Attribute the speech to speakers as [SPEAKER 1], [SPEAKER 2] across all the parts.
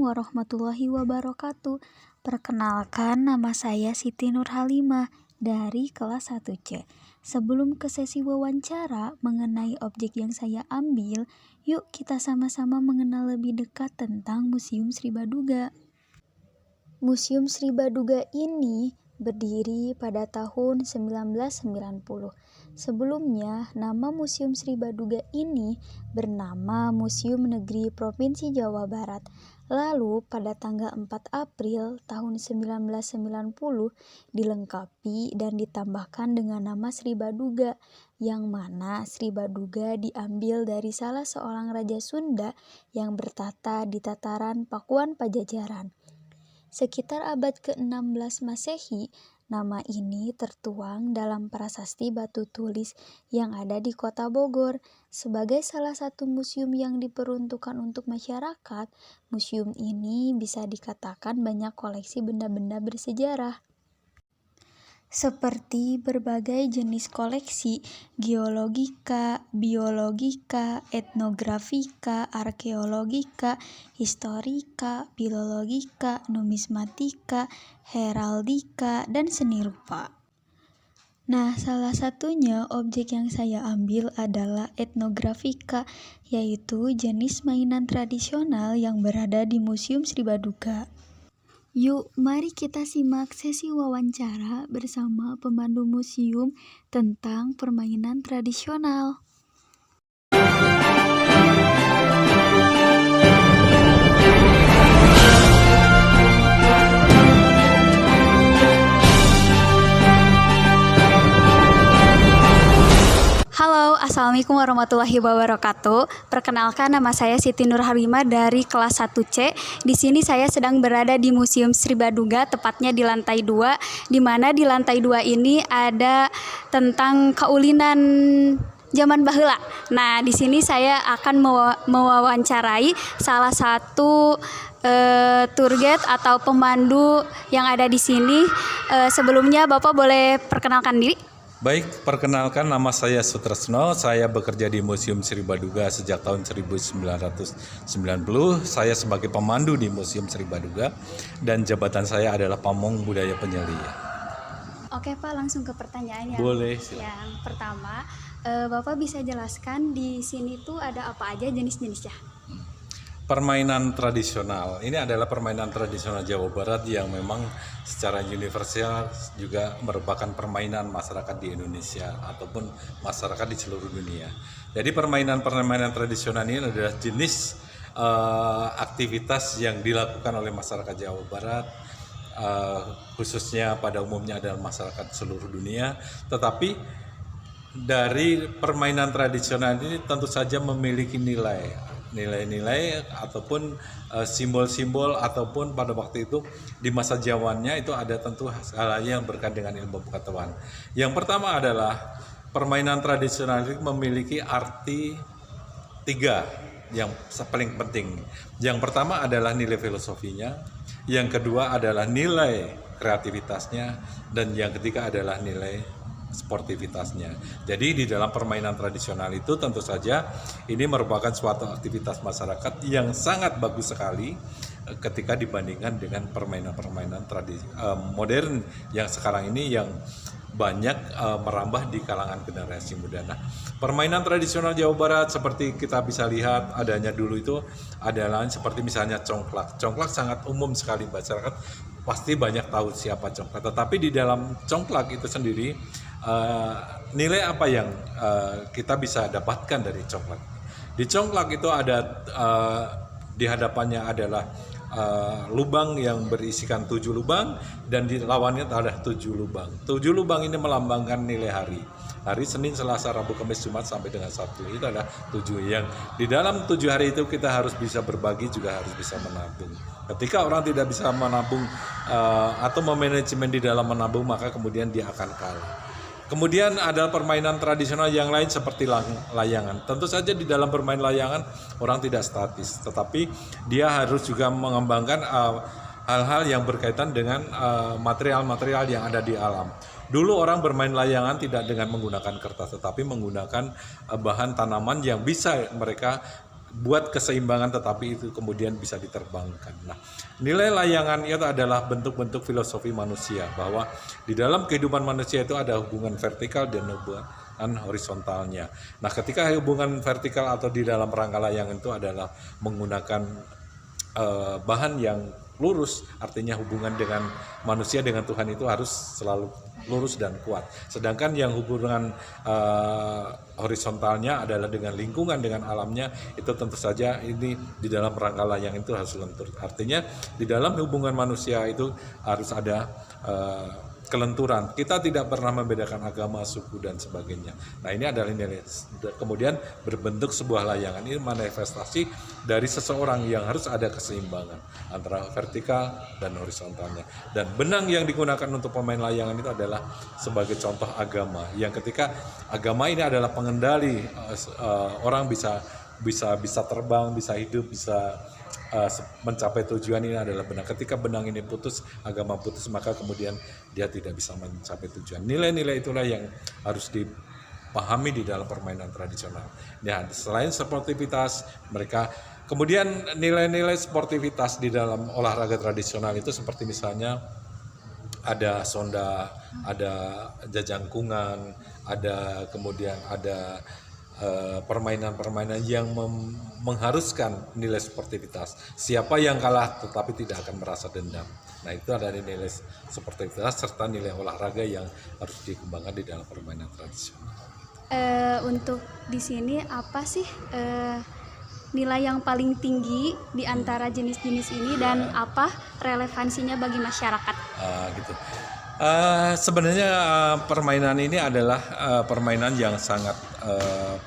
[SPEAKER 1] warahmatullahi wabarakatuh. Perkenalkan, nama saya Siti Nurhalimah dari kelas 1C. Sebelum ke sesi wawancara mengenai objek yang saya ambil, yuk kita sama-sama mengenal lebih dekat tentang Museum Sri Baduga. Museum Sri Baduga ini berdiri pada tahun 1990. Sebelumnya, nama Museum Sri Baduga ini bernama Museum Negeri Provinsi Jawa Barat. Lalu, pada tanggal 4 April tahun 1990, dilengkapi dan ditambahkan dengan nama Sri Baduga, yang mana Sri Baduga diambil dari salah seorang raja Sunda yang bertata di tataran Pakuan Pajajaran. Sekitar abad ke-16 Masehi, nama ini tertuang dalam prasasti batu tulis yang ada di Kota Bogor. Sebagai salah satu museum yang diperuntukkan untuk masyarakat, museum ini bisa dikatakan banyak koleksi benda-benda bersejarah. Seperti berbagai jenis koleksi geologika, biologika, etnografika, arkeologika, historika, filologika, numismatika, heraldika, dan seni rupa. Nah, salah satunya objek yang saya ambil adalah etnografika, yaitu jenis mainan tradisional yang berada di Museum Sri Baduga. Yuk, mari kita simak sesi wawancara bersama pemandu museum tentang permainan tradisional. Halo, Assalamualaikum warahmatullahi wabarakatuh. Perkenalkan, nama saya Siti Nurhalimah dari kelas 1C. Di sini saya sedang berada di Museum Sri Baduga, tepatnya di lantai 2, di mana di lantai 2 ini ada tentang kaulinan zaman baheula. Nah, di sini saya akan mewawancarai salah satu tour guide atau pemandu yang ada di sini. Sebelumnya Bapak boleh perkenalkan diri?
[SPEAKER 2] Baik, perkenalkan, nama saya Sutresno. Saya bekerja di Museum Sri Baduga sejak tahun 1990. Saya sebagai pemandu di Museum Sri Baduga dan jabatan saya adalah Pamong Budaya Penyeli.
[SPEAKER 1] Oke Pak, langsung ke pertanyaan
[SPEAKER 2] Boleh.
[SPEAKER 1] Yang pertama, Bapak bisa jelaskan di sini tuh ada apa aja jenis-jenisnya?
[SPEAKER 2] Permainan tradisional, ini adalah permainan tradisional Jawa Barat yang memang secara universal juga merupakan permainan masyarakat di Indonesia ataupun masyarakat di seluruh dunia. Jadi permainan-permainan tradisional ini adalah jenis aktivitas yang dilakukan oleh masyarakat Jawa Barat, khususnya pada umumnya adalah masyarakat seluruh dunia. Tetapi dari permainan tradisional ini tentu saja memiliki nilai-nilai ataupun simbol-simbol, ataupun pada waktu itu di masa zamannya itu ada tentu hal yang berkaitan dengan ilmu pengetahuan. Yang pertama adalah permainan tradisional ini memiliki arti 3 yang paling penting. Yang pertama adalah nilai filosofinya, yang kedua adalah nilai kreativitasnya, dan yang ketiga adalah nilai sportivitasnya. Jadi di dalam permainan tradisional itu tentu saja ini merupakan suatu aktivitas masyarakat yang sangat bagus sekali ketika dibandingkan dengan permainan-permainan modern yang sekarang ini yang banyak merambah di kalangan generasi muda. Nah, permainan tradisional Jawa Barat seperti kita bisa lihat adanya dulu itu adalah seperti misalnya congklak. Congklak sangat umum sekali, masyarakat pasti banyak tahu siapa congklak. Tetapi di dalam congklak itu sendiri nilai apa yang kita bisa dapatkan dari congklak? Di congklak itu ada di hadapannya adalah lubang yang berisikan 7 lubang, dan di lawannya ada 7 lubang. 7 lubang ini melambangkan nilai hari. Hari Senin, Selasa, Rabu, Kamis, Jumat sampai dengan Sabtu. Itu adalah 7 yang di dalam 7 hari itu kita harus bisa berbagi, juga harus bisa menabung. Ketika orang tidak bisa menabung atau memanajemen di dalam menabung, maka kemudian dia akan kalah. Kemudian ada permainan tradisional yang lain seperti layangan. Tentu saja di dalam bermain layangan orang tidak statis, tetapi dia harus juga mengembangkan hal-hal yang berkaitan dengan material-material yang ada di alam. Dulu orang bermain layangan tidak dengan menggunakan kertas, tetapi menggunakan bahan tanaman yang bisa mereka buat keseimbangan tetapi itu kemudian bisa diterbangkan. Nah, nilai layangan itu adalah bentuk-bentuk filosofi manusia bahwa di dalam kehidupan manusia itu ada hubungan vertikal dan hubungan horizontalnya. Nah, ketika hubungan vertikal atau di dalam rangka layangan itu adalah menggunakan bahan yang lurus, artinya hubungan dengan manusia dengan Tuhan itu harus selalu lurus dan kuat. Sedangkan yang hubungan horizontalnya adalah dengan lingkungan, dengan alamnya, itu tentu saja ini di dalam rangka layang itu harus lentur. Artinya di dalam hubungan manusia itu harus ada kelenturan. Kita tidak pernah membedakan agama, suku, dan sebagainya. Nah, ini adalah nilai. Kemudian berbentuk sebuah layangan. Ini manifestasi dari seseorang yang harus ada keseimbangan antara vertikal dan horizontalnya. Dan benang yang digunakan untuk pemain layangan itu adalah sebagai contoh agama. Yang ketika agama ini adalah pengendali, orang bisa terbang, bisa hidup, bisa mencapai tujuan. Ini adalah benang. Ketika benang ini putus, agama putus, maka kemudian dia tidak bisa mencapai tujuan. Nilai-nilai itulah yang harus dipahami di dalam permainan tradisional. Ya, selain sportivitas, mereka kemudian nilai-nilai sportivitas di dalam olahraga tradisional itu seperti misalnya ada sonda, ada jajangkungan, kemudian ada permainan-permainan yang mengharuskan nilai sportivitas. Siapa yang kalah tetapi tidak akan merasa dendam. Nah, itu adalah nilai sportivitas serta nilai olahraga yang harus dikembangkan di dalam permainan tradisional.
[SPEAKER 3] Untuk di sini apa sih nilai yang paling tinggi di antara jenis-jenis ini dan apa relevansinya bagi masyarakat?
[SPEAKER 2] Gitu. Sebenarnya permainan ini adalah permainan yang sangat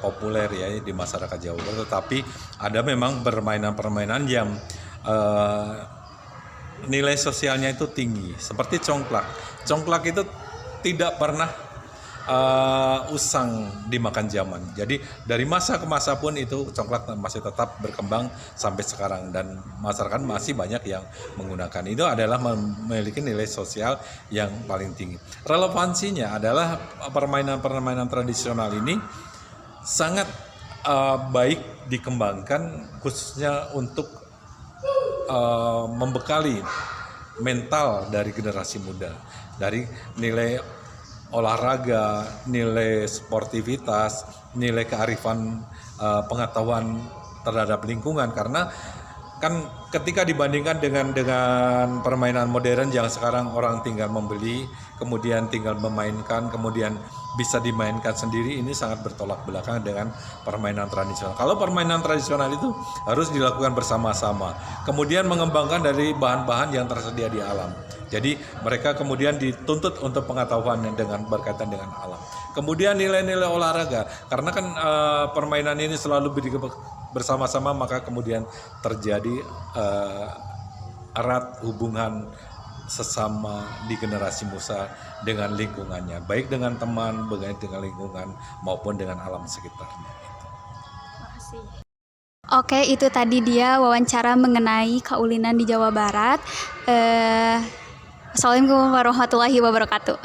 [SPEAKER 2] populer ya di masyarakat Jawa Barat, tetapi ada memang permainan-permainan yang nilai sosialnya itu tinggi, seperti congklak. Congklak itu tidak pernah usang dimakan zaman. Jadi dari masa ke masa pun itu congklak masih tetap berkembang sampai sekarang dan masyarakat masih banyak yang menggunakan. Itu adalah memiliki nilai sosial yang paling tinggi. Relevansinya adalah permainan-permainan tradisional ini sangat baik dikembangkan khususnya untuk membekali mental dari generasi muda, dari nilai olahraga, nilai sportivitas, nilai kearifan pengetahuan terhadap lingkungan. Karena kan ketika dibandingkan dengan permainan modern yang sekarang orang tinggal membeli, kemudian tinggal memainkan, kemudian bisa dimainkan sendiri, ini sangat bertolak belakang dengan permainan tradisional. Kalau permainan tradisional itu harus dilakukan bersama-sama, kemudian mengembangkan dari bahan-bahan yang tersedia di alam. Jadi mereka kemudian dituntut untuk pengetahuan yang berkaitan dengan alam. Kemudian nilai-nilai olahraga, karena kan permainan ini selalu bersama-sama, maka kemudian terjadi erat hubungan sesama di generasi muda dengan lingkungannya, baik dengan teman, baik dengan lingkungan maupun dengan alam sekitarnya.
[SPEAKER 3] Oke, itu tadi dia wawancara mengenai kaulinan di Jawa Barat. Assalamualaikum warahmatullahi wabarakatuh.